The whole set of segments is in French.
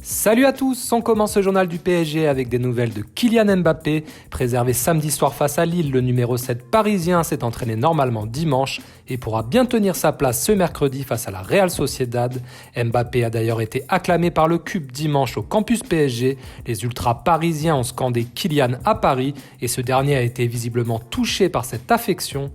Salut à tous, on commence ce journal du PSG avec des nouvelles de Kylian Mbappé. Préservé samedi soir face à Lille, le numéro 7 parisien s'est entraîné normalement dimanche et pourra bien tenir sa place ce mercredi face à la Real Sociedad. Mbappé a d'ailleurs été acclamé par le CUP dimanche au campus PSG. Les ultras parisiens ont scandé Kylian à Paris et ce dernier a été visiblement touché par cette affection.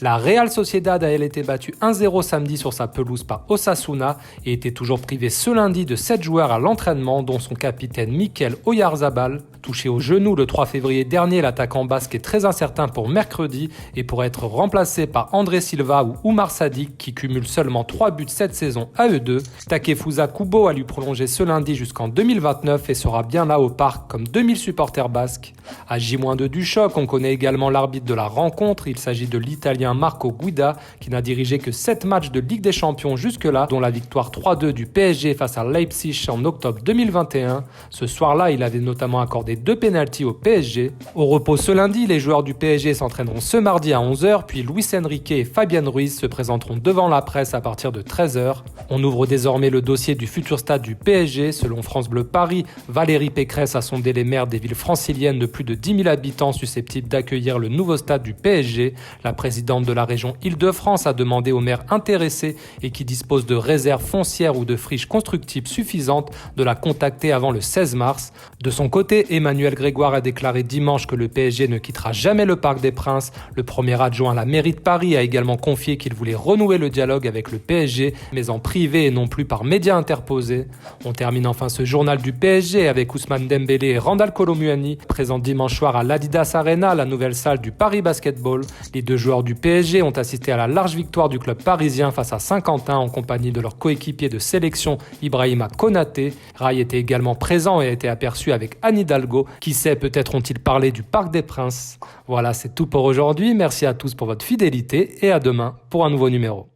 La Real Sociedad a elle été battue 1-0 samedi sur sa pelouse par Osasuna et était toujours privée ce lundi de 7 joueurs à l'entraînement dont son capitaine Mikel Oyarzabal. Touché au genou le 3 février dernier, l'attaquant basque est très incertain pour mercredi et pourrait être remplacé par André Silva ou Oumar Sadiq qui cumulent seulement 3 buts cette saison à eux deux. Takefusa Kubo a lui prolongé ce lundi jusqu'en 2029 et sera bien là au parc comme 2000 supporters basques. À J-2 du choc, on connaît également l'arbitre de la rencontre, il s'agit de l'Italien Marco Guida qui n'a dirigé que 7 matchs de Ligue des Champions jusque-là, dont la victoire 3-2 du PSG face à Leipzig en octobre 2021. Ce soir-là, il avait notamment accordé 2 pénaltys au PSG. Au repos ce lundi, les joueurs du PSG s'entraîneront ce mardi à 11h, puis Luis Enrique et Fabian Ruiz se présenteront devant la presse à partir de 13h. On ouvre désormais le dossier du futur stade du PSG. Selon France Bleu Paris, Valérie Pécresse a sondé les maires des villes franciliennes de plus de 10 000 habitants susceptibles d'accueillir le nouveau stade du PSG. La présidente de la région Île-de-France a demandé aux maires intéressés et qui disposent de réserves foncières ou de friches constructibles suffisantes de la contacter avant le 16 mars. De son côté, Emmanuel Grégoire a déclaré dimanche que le PSG ne quittera jamais le Parc des Princes. Le premier adjoint à la mairie de Paris a également confié qu'il voulait renouer le dialogue avec le PSG, mais en privé et non plus par médias interposés. On termine enfin ce journal du PSG avec Ousmane Dembélé et Randal Kolo Muani, présents dimanche soir à l'Adidas Arena, la nouvelle salle du Paris Basketball. Les deux joueurs du PSG ont assisté à la large victoire du club parisien face à Saint-Quentin en compagnie de leur coéquipier de sélection Ibrahima Konaté. Rai était également présent et a été aperçu avec Anne Hidalgo. Qui sait, peut-être ont-ils parlé du Parc des Princes. Voilà, c'est tout pour aujourd'hui. Merci à tous pour votre fidélité et à demain pour un nouveau numéro.